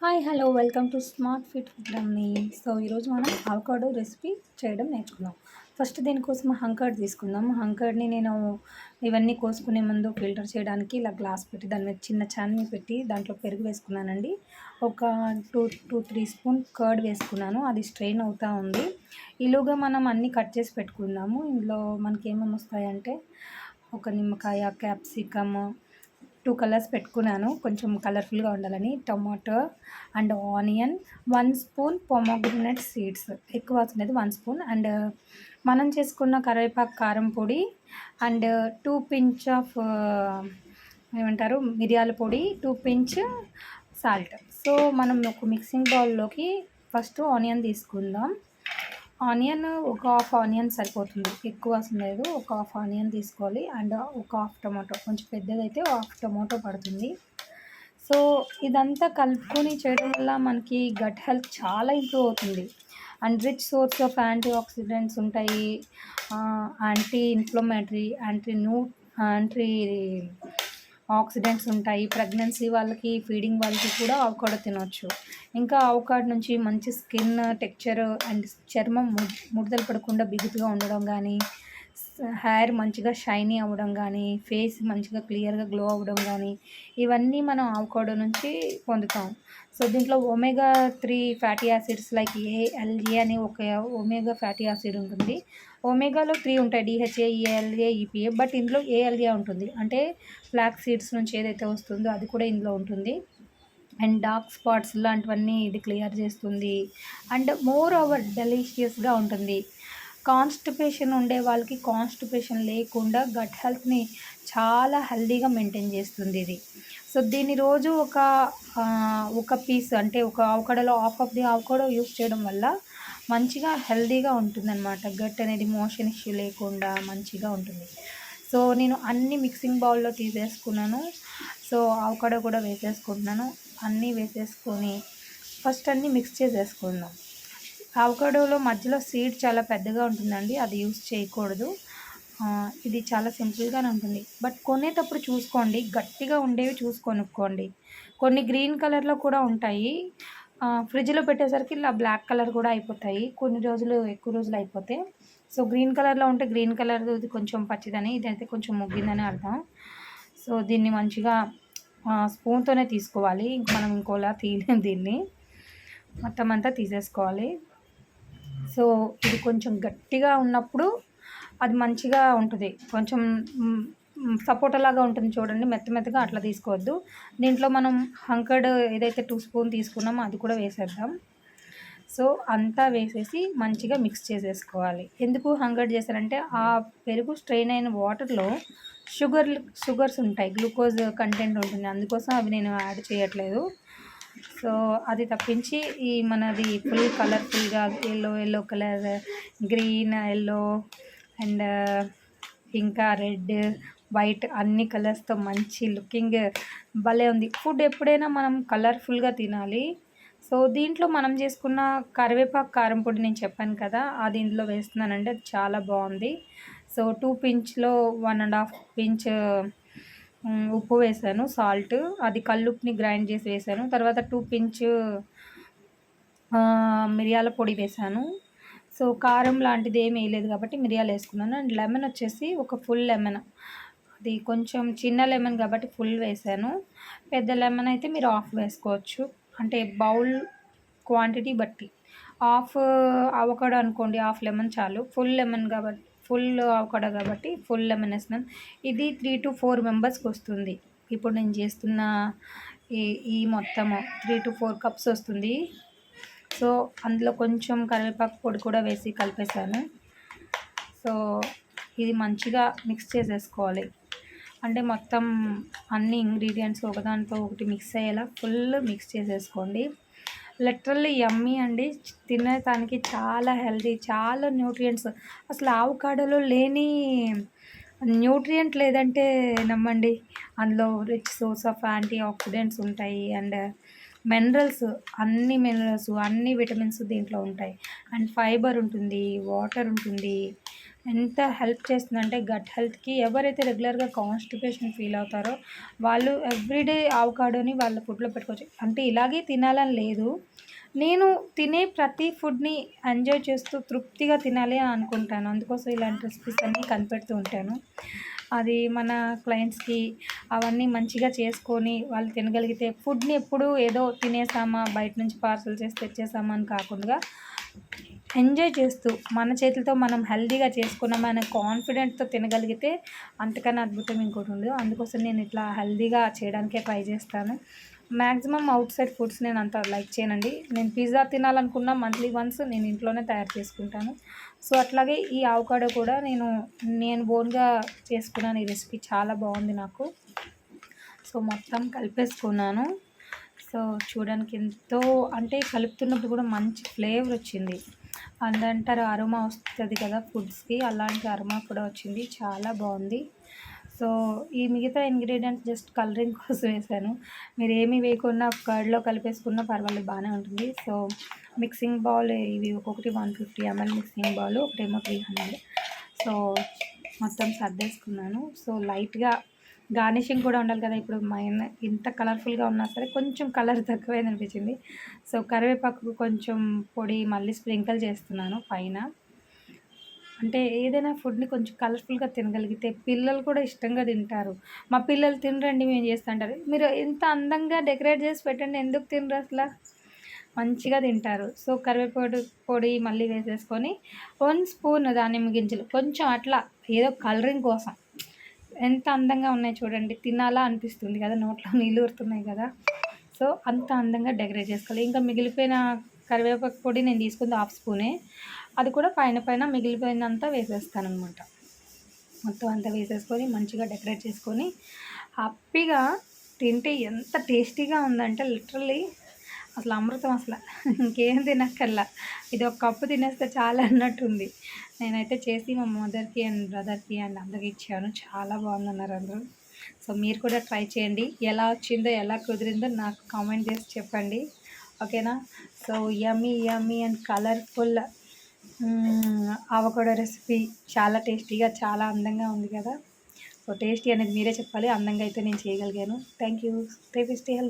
Hi hello welcome to smart fit rummy. So ఈరోజు మనం avocado recipe చేయడం నేర్చుకుందాం. ఫస్ట్ దీనికోసం హంకర్డ్ తీసుకుందాం. హంకర్డ్ని నేను ఇవన్నీ కోసుకునే ముందు ఫిల్టర్ చేయడానికి ఇలా గ్లాస్ పెట్టి దాని మీద చిన్న చాన్ని పెట్టి దాంట్లో పెరుగు వేసుకున్నానండి. ఒక టూ త్రీ స్పూన్ కర్డ్ వేసుకున్నాను. అది స్ట్రెయిన్ అవుతూ ఉంది. ఈలోగా మనం అన్నీ కట్ చేసి పెట్టుకుందాము. ఇందులో మనకి ఏమేమి వస్తాయంటే ఒక నిమ్మకాయ, క్యాప్సికమ్, 2 కలర్స్ పెట్టుకున్నాను కొంచెం కలర్ఫుల్గా ఉండాలని. Tomato and onion, 1 spoon pomegranate seeds, ఎక్కువ అవుతున్నది 1 స్పూన్. అండ్ మనం చేసుకున్న కరివేపాకు కారం పొడి అండ్ 2 పించ్ ఆఫ్ ఏమంటారు మిరియాల పొడి, 2 పించ్ సాల్ట్. సో మనం ఒక మిక్సింగ్ బౌల్లోకి ఫస్ట్ ఆనియన్ తీసుకుందాం. ఆనియన్ ఒక హాఫ్ ఆనియన్ సరిపోతుంది, ఎక్కువ అవసరం లేదు. ఒక హాఫ్ ఆనియన్ తీసుకోవాలి. అండ్ ఒక హాఫ్ టొమాటో, కొంచెం పెద్దదైతే హాఫ్ టొమాటో పడుతుంది. సో ఇదంతా కలుపుకొని చేయడం వల్ల మనకి గట్ హెల్త్ చాలా ఇంప్రూవ్ అవుతుంది. And rich source of anti oxidants ఉంటాయి, యాంటీ ఇన్ఫ్లమేటరీ, యాంటీ ఆక్సిడెంట్స్ ఉంటాయి. ప్రెగ్నెన్సీ వాళ్ళకి, ఫీడింగ్ వాళ్ళకి కూడా అవకాడో తినొచ్చు. ఇంకా అవకాడో నుంచి మంచి స్కిన్ టెక్స్చర్ అండ్ చర్మం ముడతలు పడకుండా బిగుతుగా ఉండడం కానీ, హెయిర్ మంచిగా షైనీ అవ్వడం కానీ, ఫేస్ మంచిగా క్లియర్గా గ్లో అవ్వడం కానీ, ఇవన్నీ మనం అవకాడో నుంచి పొందుతాం. సో దీంట్లో omega 3 fatty acids like ALA అని ఒక ఒమేగా ఫ్యాటీ యాసిడ్ ఉంటుంది. ఒమేగాలో 3 ఉంటాయి, డిహెచ్ఏ, ఈఎల్ఏ, ఈపీఏ. బట్ ఇందులో ఏఎల్ఏ ఉంటుంది, అంటే ఫ్లాక్ సీడ్స్ నుంచి ఏదైతే వస్తుందో అది కూడా ఇందులో ఉంటుంది. అండ్ డార్క్ స్పాట్స్ లాంటివన్నీ ఇది క్లియర్ చేస్తుంది. అండ్ మోర్ ఓవర్ డెలీషియస్గా ఉంటుంది. కాన్స్టిపేషన్ ఉండే వాళ్ళకి కాన్స్టిపేషన్ లేకుండా గట్ హెల్త్ని చాలా హెల్తీగా మెయింటైన్ చేస్తుంది ఇది. సో దీన్ని రోజు ఒక పీస్, అంటే ఒక అవకాడోలో half of the avocado use చేయడం వల్ల మంచిగా హెల్తీగా ఉంటుందన్నమాట. గట్ అనేది మోషన్ ఇష్యూ లేకుండా మంచిగా ఉంటుంది. సో నేను అన్ని మిక్సింగ్ బౌల్లో తీసేసుకున్నాను. సో అవకాడో కూడా వేసేసుకుంటున్నాను. అన్నీ వేసేసుకొని ఫస్ట్ అన్నీ మిక్స్ చేసేసుకుందాం. అవకాడోలో మధ్యలో సీడ్ చాలా పెద్దగా ఉంటుందండి, అది యూస్ చేయకూడదు. ఇది చాలా సింపుల్గానే ఉంటుంది. బట్ కొనేటప్పుడు చూసుకోండి, గట్టిగా ఉండేవి చూసి కొనుక్కోండి. కొన్ని గ్రీన్ కలర్లో కూడా ఉంటాయి. ఫ్రిడ్జ్లో పెట్టేసరికి ఇలా బ్లాక్ కలర్ కూడా అయిపోతాయి, కొన్ని రోజులు ఎక్కువ రోజులు అయిపోతే. సో గ్రీన్ కలర్లో ఉంటే గ్రీన్ కలర్ కొంచెం పచ్చిదని, ఇదైతే కొంచెం ముగ్గిందని అర్థం. సో దీన్ని మంచిగా స్పూన్తోనే తీసుకోవాలి, మనం ఇంకోలా తీయలేం దీన్ని. మొత్తం అంతా తీసేసుకోవాలి. సో ఇది కొంచెం గట్టిగా ఉన్నప్పుడు అది మంచిగా ఉంటుంది. కొంచెం సపోటాలాగా ఉంటుంది చూడండి, మెత్తగా అట్లా తీసుకోవద్దు. దీంట్లో మనం హంకర్డ్ ఏదైతే 2 స్పూన్ తీసుకున్నామో అది కూడా వేసేద్దాం. సో అంతా వేసేసి మంచిగా మిక్స్ చేసేసుకోవాలి. ఎందుకు హంకర్డ్ చేశారంటే ఆ పెరుగు స్ట్రెయిన్ అయిన వాటర్లో షుగర్స్ ఉంటాయి, గ్లూకోజ్ కంటెంట్ ఉంటుంది, అందుకోసం అవి నేను యాడ్ చేయట్లేదు. సో అది తప్పించి ఈ మనది ఫుల్ కలర్ఫుల్గా yellow colour, green, yellow and ఇంకా రెడ్, వైట్ అన్ని కలర్స్తో మంచి లుకింగ్ భలే ఉంది. ఫుడ్ ఎప్పుడైనా మనం కలర్ఫుల్గా తినాలి. సో దీంట్లో మనం చేసుకున్న కరివేపాకు కారం పొడి నేను చెప్పాను కదా, అది ఇందులో వేస్తున్నానంటే అది చాలా బాగుంది. సో 2 పించ్లో 1.5 పించ్ ఉప్పు వేసాను, సాల్ట్, అది కల్లుప్పుని గ్రైండ్ చేసి వేసాను. తర్వాత 2 పించ్ మిరియాల పొడి వేసాను. సో కారం లాంటిది ఏమి వేయలేదు కాబట్టి మిరియాలు వేసుకున్నాను. అండ్ లెమన్ వచ్చేసి ఒక ఫుల్ లెమన్, అది కొంచెం చిన్న లెమన్ కాబట్టి ఫుల్ వేసాను. పెద్ద లెమన్ అయితే మీరు హాఫ్ వేసుకోవచ్చు, అంటే బౌల్ క్వాంటిటీ బట్టి. హాఫ్ అవకాడో అనుకోండి, హాఫ్ లెమన్ చాలు. ఫుల్ లెమన్ కాబట్టి, ఫుల్ అవకాడో కాబట్టి ఫుల్ లెమన్ వేస్తున్నాను. ఇది 3 to 4 మెంబర్స్కి వస్తుంది. ఇప్పుడు నేను చేస్తున్న ఈ మొత్తము 3 to 4 కప్స్ వస్తుంది. సో అందులో కొంచెం కరివేపాకు పొడి కూడా వేసి కలిపేసాను. సో ఇది మంచిగా మిక్స్ చేసేసుకోవాలి, అంటే మొత్తం అన్ని ఇంగ్రీడియంట్స్ ఒకదాంతో ఒకటి మిక్స్ అయ్యేలా ఫుల్ మిక్స్ చేసేసుకోండి. లిటరల్లీ యమ్మీ అండి, తినేదానికి చాలా హెల్తీ, చాలా న్యూట్రియంట్స్. అసలు ఆవకాడోలో లేని న్యూట్రియంట్ లేదంటే నమ్మండి. అందులో rich source of anti oxidants ఉంటాయి. అండ్ మినరల్స్, అన్ని విటమిన్స్ దీంట్లో ఉంటాయి. అండ్ ఫైబర్ ఉంటుంది, వాటర్ ఉంటుంది. ఎంత హెల్ప్ చేస్తుందంటే గట్ హెల్త్‌కి. ఎవరైతే రెగ్యులర్‌గా కాన్‌స్టిపేషన్ ఫీల్ అవుతారో వాళ్ళు ఎవ్రీడే అవకాడోని వాళ్ళ ఫుడ్‌లో పెట్టుకోవచ్చు. అంటే ఇలాగే తినాలని లేదు. నేను తినే ప్రతి ఫుడ్‌ని ఎంజాయ్ చేస్తూ తృప్తిగా తినాలి అని అనుకుంటాను. అందుకోసం ఇలాంటి రెసిపీస్ అన్నీ కనిపెడుతూ ఉంటాను. అది మన క్లయింట్స్‌కి అవన్నీ మంచిగా చేసుకొని వాళ్ళు తినగలిగితే ఫుడ్‌ని ఎప్పుడూ ఏదో తినేసామా, బయట నుంచి పార్సెల్ చేసి తెచ్చేసామా అని కాకుండా ఎంజాయ్ చేస్తూ మన చేతులతో మనం హెల్తీగా చేసుకున్నామా అనే కాన్ఫిడెంట్‌తో తినగలిగితే అంతకన్నా అద్భుతం ఇంకోటి ఉండదు. అందుకోసం నేను ఇట్లా హెల్తీగా చేయడానికే ట్రై చేస్తాను. మాక్సిమం ఔట్ సైడ్ ఫుడ్స్ నేను అంత లైక్ చేయనండి. నేను పిజ్జా తినాలనుకున్న మంత్లీ వన్స్ నేను ఇంట్లోనే తయారు చేసుకుంటాను. సో, అట్లాగే ఈ అవకాడో కూడా నేను ఓన్‌గా చేసుకున్నాను. ఈ రెసిపీ చాలా బాగుంది నాకు. సో, మొత్తం కలిపేసుకున్నాను. సో, చూడడానికి ఎంతో అంటే కలుపుతున్నప్పుడు కూడా మంచి ఫ్లేవర్ వచ్చింది. అదంటారు అరోమా వస్తది కదా ఫుడ్స్‌కి, అలాంటి అరోమా కూడా వచ్చింది. చాలా బాగుంది. సో, ఈ మిగతా ఇంగ్రీడియంట్స్ జస్ట్ కలరింగ్ కోసం వేసాను. మీరేమి వేయకున్నా కర్డ్‌లో కలిపేసుకున్నా పర్వాలేదు, బాగానే ఉంటుంది. సో, మిక్సింగ్ బౌల్ ఇవి ఒక్కొక్కటి 150 ఎంఎల్ మిక్సింగ్ బౌల్, ఒకటేమో 300. సో, మొత్తం సర్దేసుకున్నాను. సో, లైట్‌గా గార్నిషింగ్ కూడా ఉండాలి కదా! ఇప్పుడు ఇంత కలర్‌ఫుల్‌గా ఉన్నా సరే కొంచెం కలర్ తక్కువైందనిపించింది. సో, కరివేపాకు కొంచెం పొడి మళ్ళీ స్ప్రింకిల్ చేస్తున్నాను పైన. అంటే ఏదైనా ఫుడ్‌ని కొంచెం కలర్‌ఫుల్‌గా తినగలిగితే పిల్లలు కూడా ఇష్టంగా తింటారు. మా పిల్లలు తినరండి మేము చేస్తే అంటారు. మీరు ఇంత అందంగా డెకరేట్ చేసి పెట్టండి, ఎందుకు తినరు అసల? మంచిగా తింటారు. సో, పొడి మళ్ళీ వేసేసుకొని 1 స్పూన్ దానిమ్మ గింజలు కొంచెం అట్లా ఏదో కలరింగ్ కోసం. ఎంత అందంగా ఉన్నాయి చూడండి. తినాలా అనిపిస్తుంది కదా! నోట్లో నీళ్ళు ఊరుతున్నాయి కదా! సో, అంత అందంగా డెకరేట్ చేసుకోవాలి. ఇంకా మిగిలిపోయిన కరివేపాకు పొడి నేను తీసుకుంది హాఫ్ స్పూనే. అది కూడా పైన మిగిలిపోయిందంతా వేసేస్తాననమాట. మొత్తం అంతా వేసేసుకొని మంచిగా డెకరేట్ చేసుకొని హ్యాపీగా తింటే ఎంత టేస్టీగా ఉందంటే లిటరల్లీ అసలు అమృతం అసల. ఇంకేం తినక్కర్లా. ఇది ఒక కప్పు తినేస్తే చాలా అన్నట్టుంది. నేనైతే చేసి మా మదర్‌కి అండ్ బ్రదర్‌కి అండ్ అందరికి ఇచ్చాను. చాలా బాగుందన్నారు అందరూ. సో, మీరు కూడా ట్రై చేయండి. ఎలా వచ్చిందో, ఎలా కుదిరిందో నాకు కామెంట్ చేసి చెప్పండి. ఓకేనా? So, yummy yummy and colourful avocado recipe చాలా టేస్టీగా, చాలా అందంగా ఉంది కదా! సో, టేస్టీ అనేది మీరే చెప్పాలి. అందంగా అయితే నేను చేయగలిగాను. Thank you. Stay healthy.